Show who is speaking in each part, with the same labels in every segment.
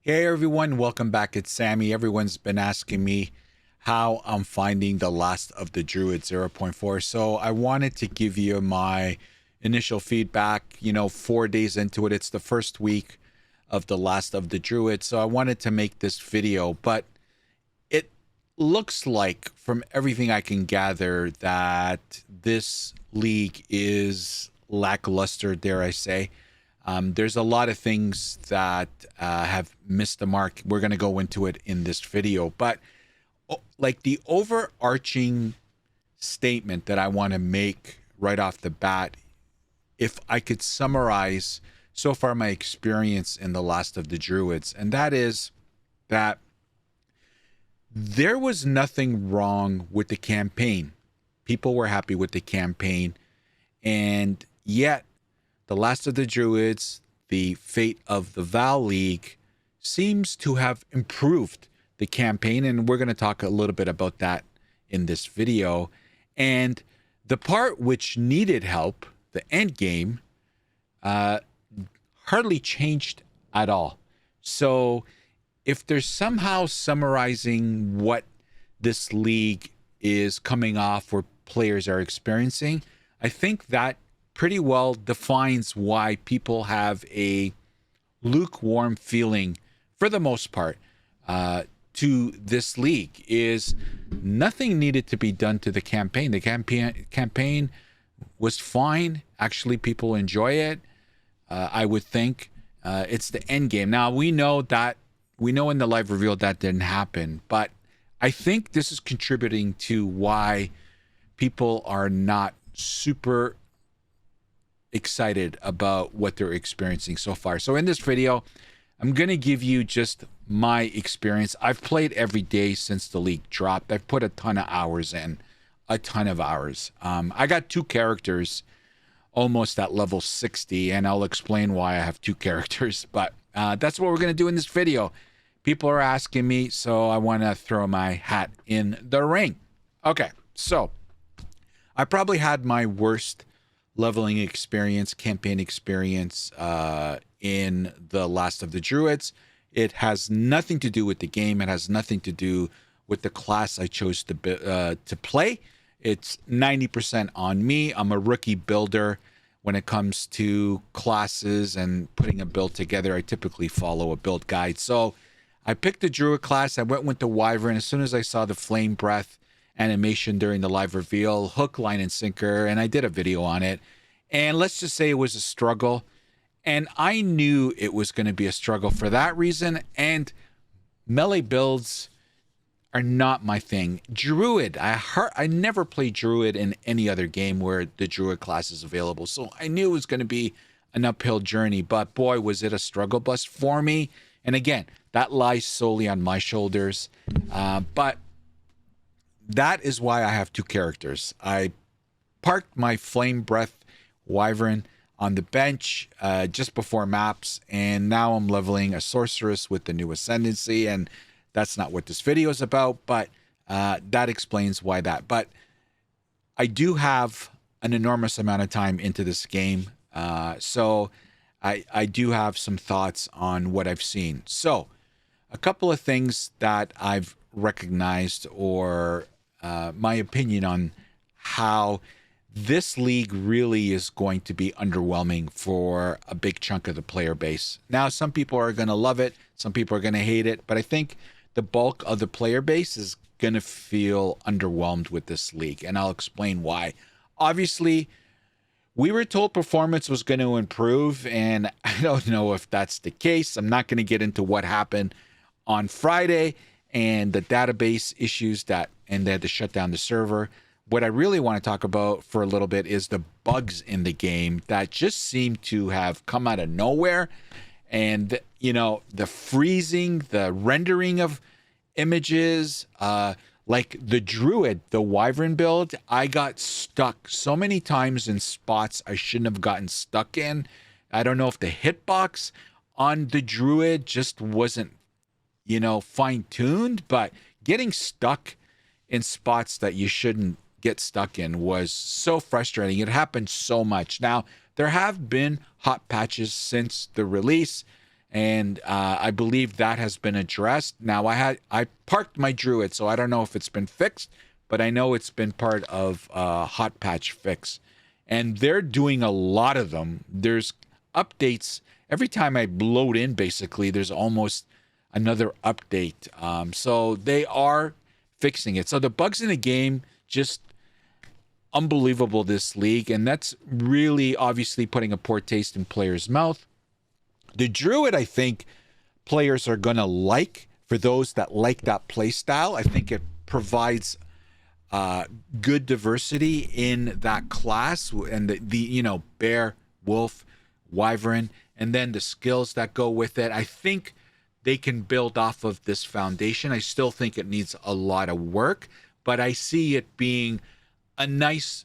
Speaker 1: Hey everyone, welcome back. It's Sammy. Everyone's been asking me how I'm finding the Last of the Druids 0.4. So I wanted to give you my initial feedback. 4 days into it, it's the first week of the Last of the Druids. So I wanted to make this video, but it looks like from everything I can gather that this league is lackluster, dare I say. There's a lot of things that have missed the mark. We're going to go into it in this video, but like the overarching statement that I want to make right off the bat, if I could summarize so far my experience in the Last of the Druids, and that is that there was nothing wrong with the campaign. People were happy with the campaign, and yet the Last of the Druids, the fate of the Val League, seems to have improved the campaign, and we're going to talk a little bit about that in this video. And the part which needed help, the end game, hardly changed at all. So if there's somehow summarizing what this league is coming off or players are experiencing, I think that pretty well defines why people have a lukewarm feeling, for the most part, to this league. Is nothing needed to be done to the campaign. The campaign was fine. Actually, people enjoy it. I would think it's the end game. Now we know in the live reveal that didn't happen, but I think this is contributing to why people are not super excited about what they're experiencing so far. So in this video, I'm going to give you just my experience. I've played every day since the league dropped. I've put a ton of hours in, a ton of hours. I got 2 characters almost at level 60, and I'll explain why I have 2 characters, but that's what we're going to do in this video. People are asking me, so I want to throw my hat in the ring. Okay, so I probably had my worst leveling experience, campaign experience in the Last of the Druids. It has nothing to do with the game. It has nothing to do with the class I chose to play. It's 90% on me. I'm a rookie builder when it comes to classes and putting a build together. I typically follow a build guide. So I picked the Druid class. I went with the Wyvern as soon as I saw the Flame Breath animation during the live reveal, hook, line, and sinker, and I did a video on it. And let's just say it was a struggle, and I knew it was going to be a struggle for that reason. And melee builds are not my thing. Druid, I never played Druid in any other game where the Druid class is available, so I knew it was going to be an uphill journey. But boy, was it a struggle bus for me. And again, that lies solely on my shoulders. But that is why I have 2 characters. I parked my Flame Breath Wyvern on the bench just before maps, and now I'm leveling a sorceress with the new ascendancy, and that's not what this video is about, but that explains why that. But I do have an enormous amount of time into this game, so I do have some thoughts on what I've seen. So a couple of things that I've recognized, or my opinion on how this league really is going to be underwhelming for a big chunk of the player base. Now, some people are going to love it, some people are going to hate it, but I think the bulk of the player base is going to feel underwhelmed with this league, and I'll explain why. Obviously, we were told performance was going to improve, and I don't know if that's the case. I'm not going to get into what happened on Friday and the database issues and they had to shut down the server. What I really want to talk about for a little bit is the bugs in the game that just seem to have come out of nowhere. And, the freezing, the rendering of images, like the Druid, the Wyvern build, I got stuck so many times in spots I shouldn't have gotten stuck in. I don't know if the hitbox on the Druid just wasn't, fine-tuned, but getting stuck in spots that you shouldn't get stuck in was so frustrating. It happened so much. Now, there have been hot patches since the release, and I believe that has been addressed. Now I parked my Druid, so I don't know if it's been fixed, but I know it's been part of hot patch fix, and they're doing a lot of them. There's updates every time I load in. Basically, there's almost another update. So they are fixing it. So the bugs in the game just unbelievable this league, and that's really obviously putting a poor taste in players' mouth. The Druid, I think players are going to like, for those that like that play style. I think it provides good diversity in that class, and the bear, wolf, wyvern, and then the skills that go with it. I think they can build off of this foundation. I still think it needs a lot of work, but I see it being a nice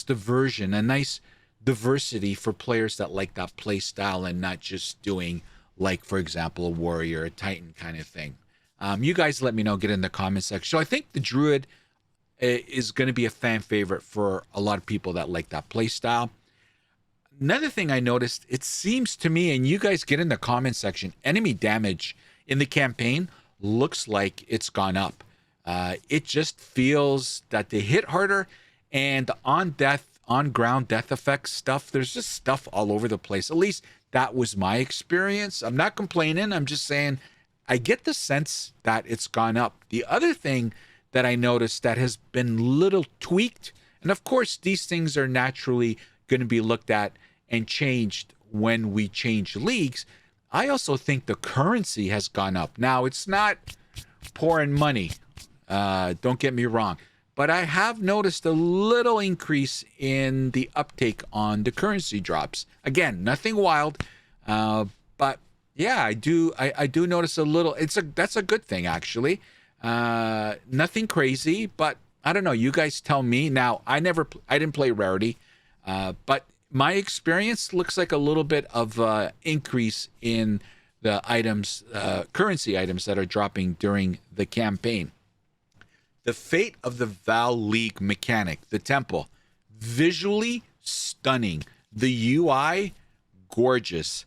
Speaker 1: diversion, a nice diversity for players that like that play style and not just doing, like, for example, a warrior, a titan kind of thing. You guys let me know, get in the comment section. So I think the Druid is going to be a fan favorite for a lot of people that like that play style. Another thing I noticed, it seems to me, and you guys get in the comment section, enemy damage in the campaign looks like it's gone up. It just feels that they hit harder, and on ground death effects stuff, there's just stuff all over the place. At least that was my experience. I'm not complaining. I'm just saying I get the sense that it's gone up. The other thing that I noticed that has been little tweaked, and of course these things are naturally going to be looked at and changed when we change leagues. I also think the currency has gone up. Now, it's not pouring money, don't get me wrong, but I have noticed a little increase in the uptake on the currency drops. Again, nothing wild, but yeah, I do notice a little. That's a good thing, actually. Nothing crazy, but I don't know. You guys tell me. Now, I didn't play Rarity, but my experience looks like a little bit of increase in the items, currency items that are dropping during the campaign. The Fate of the Val League mechanic, the temple, visually stunning. The UI, gorgeous.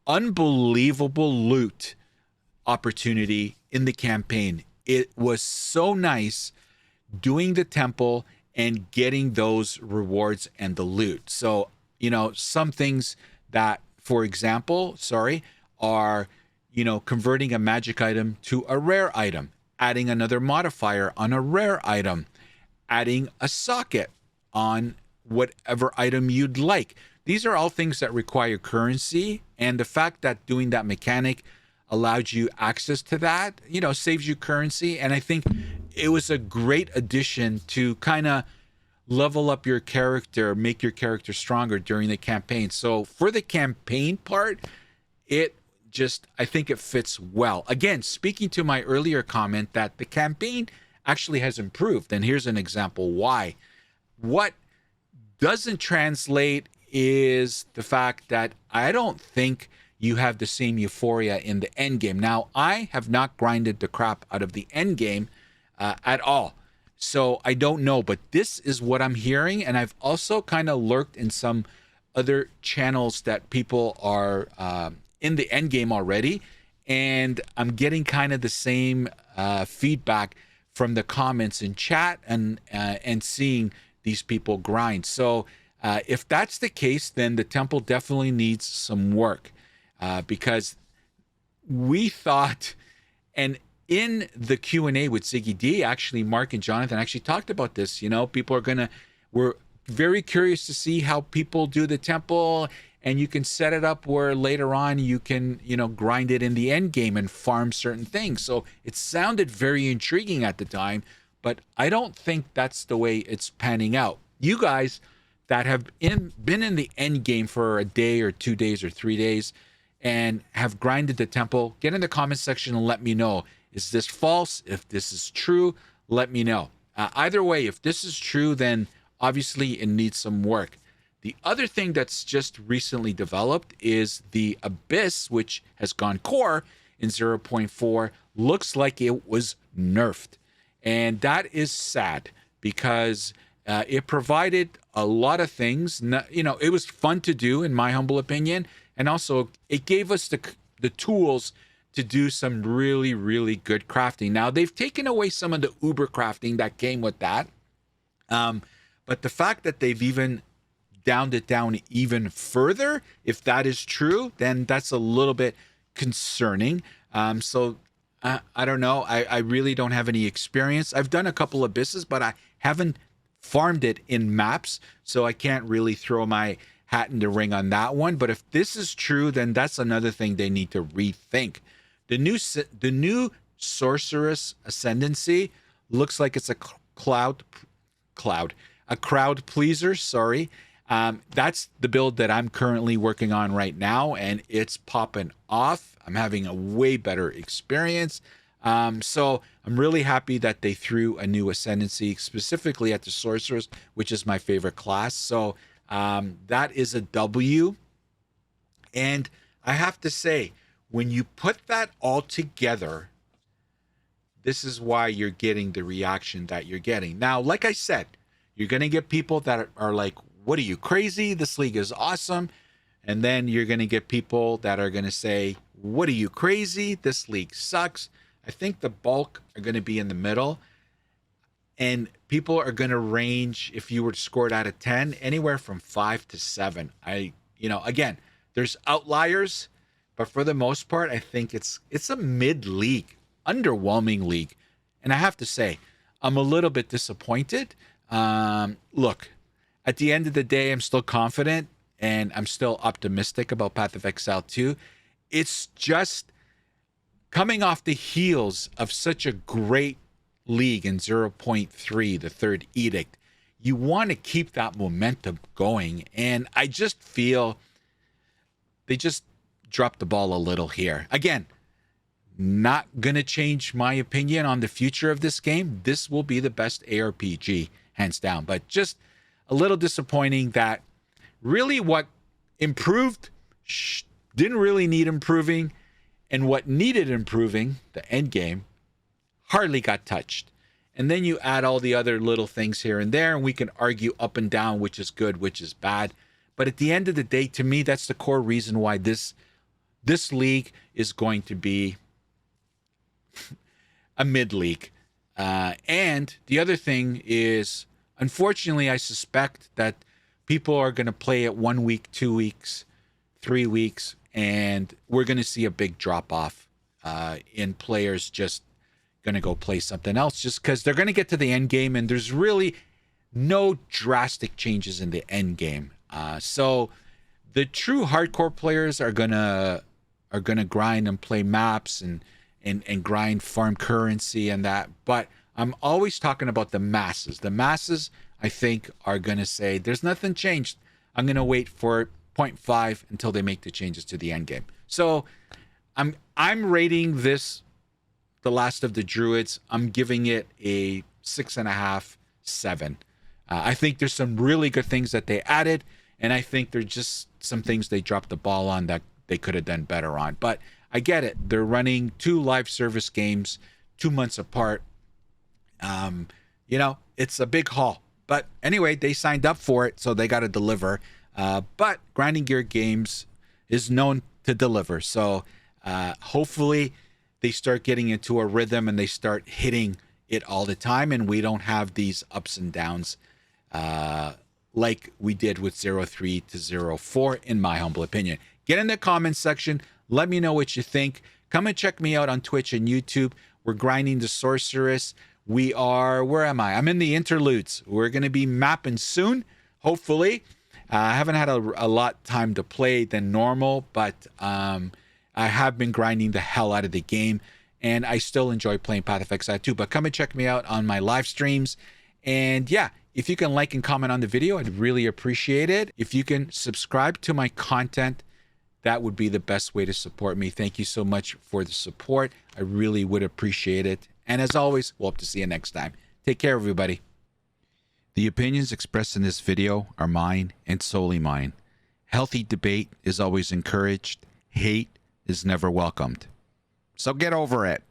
Speaker 1: Unbelievable loot opportunity in the campaign. It was so nice doing the temple and getting those rewards and the loot. So, some things that, for example, are, converting a magic item to a rare item, adding another modifier on a rare item, adding a socket on whatever item you'd like. These are all things that require currency, and the fact that doing that mechanic allowed you access to that, saves you currency. And I think it was a great addition to kind of level up your character, make your character stronger during the campaign. So for the campaign part, I think it fits well. Again, speaking to my earlier comment that the campaign actually has improved, and here's an example why. What doesn't translate is the fact that I don't think you have the same euphoria in the end game. Now, I have not grinded the crap out of the end game at all, so I don't know, but this is what I'm hearing, and I've also kind of lurked in some other channels that people are in the end game already, and I'm getting kind of the same feedback from the comments in chat and seeing these people grind. So if that's the case, then the temple definitely needs some work, because we thought, and in the Q&A with Ziggy D, actually, Mark and Jonathan actually talked about this. People we're very curious to see how people do the temple, and you can set it up where later on you can, grind it in the end game and farm certain things. So it sounded very intriguing at the time, but I don't think that's the way it's panning out. You guys that have been in the end game for a day or 2 days or 3 days and have grinded the temple, get in the comment section and let me know. Is this false? If this is true, let me know. Either way, if this is true, then obviously it needs some work. The other thing that's just recently developed is the Abyss, which has gone core in 0.4. Looks like it was nerfed. And that is sad because it provided a lot of things. It was fun to do, in my humble opinion. and also it gave us the tools to do some really, really good crafting. Now, they've taken away some of the uber crafting that came with that. But the fact that they've even downed it down even further, if that is true, then that's a little bit concerning. So I don't know. I really don't have any experience. I've done a couple of abysses, but I haven't farmed it in maps, so I can't really throw my hat in the ring on that one. But if this is true, then that's another thing they need to rethink. The new Sorceress Ascendancy looks like it's a crowd pleaser. Sorry. That's the build that I'm currently working on right now, and it's popping off. I'm having a way better experience. So I'm really happy that they threw a new Ascendancy, specifically at the Sorceress, which is my favorite class. So that is a W. And I have to say, when you put that all together, this is why you're getting the reaction that you're getting. Now, like I said, you're going to get people that are like, what are you, crazy? This league is awesome. And then you're going to get people that are going to say, what are you, crazy? This league sucks. I think the bulk are going to be in the middle. And people are going to range, if you were to score it out of 10, anywhere from 5 to 7. Again, there's outliers, but for the most part, I think it's a mid-league, underwhelming league. And I have to say, I'm a little bit disappointed. Look, at the end of the day, I'm still confident and I'm still optimistic about Path of Exile 2. It's just coming off the heels of such a great league in 0.3, the third edict. You want to keep that momentum going. And I just feel they just dropped the ball a little here. Again, not going to change my opinion on the future of this game. This will be the best ARPG, hands down. But just a little disappointing that really what improved didn't really need improving, and what needed improving, the end game, hardly got touched. And then you add all the other little things here and there, and we can argue up and down which is good, which is bad. But at the end of the day, to me, that's the core reason why this league is going to be a mid-league. And the other thing is, unfortunately, I suspect that people are going to play it 1 week, 2 weeks, 3 weeks, and we're going to see a big drop-off in players just going to go play something else, just because they're going to get to the end game, and there's really no drastic changes in the end game. So the true hardcore players are gonna grind and play maps and grind farm currency and that. But I'm always talking about the masses. The masses, I think, are gonna say there's nothing changed. I'm gonna wait for 0.5 until they make the changes to the end game. So I'm rating this The Last of the Druids. I'm giving it a 6.5, 7. I think there's some really good things that they added, and I think there's just some things they dropped the ball on that they could have done better on. But I get it. They're running 2 live service games 2 months apart. It's a big haul. But anyway, they signed up for it, so they got to deliver. But Grinding Gear Games is known to deliver. So hopefully they start getting into a rhythm and they start hitting it all the time, and we don't have these ups and downs like we did with 03 to 04, in my humble opinion. Get in the comments section. Let me know what you think. Come and check me out on Twitch and YouTube. We're grinding the Sorceress. We are, where am I? I'm in the interludes. We're going to be mapping soon, hopefully. I haven't had a lot time to play than normal, but I have been grinding the hell out of the game, and I still enjoy playing Path of Exile 2. But come and check me out on my live streams. And yeah, if you can like and comment on the video, I'd really appreciate it. If you can subscribe to my content, that would be the best way to support me. Thank you so much for the support. I really would appreciate it. And as always, we'll hope to see you next time. Take care, everybody. The opinions expressed in this video are mine and solely mine. Healthy debate is always encouraged. Hate is never welcomed. So get over it.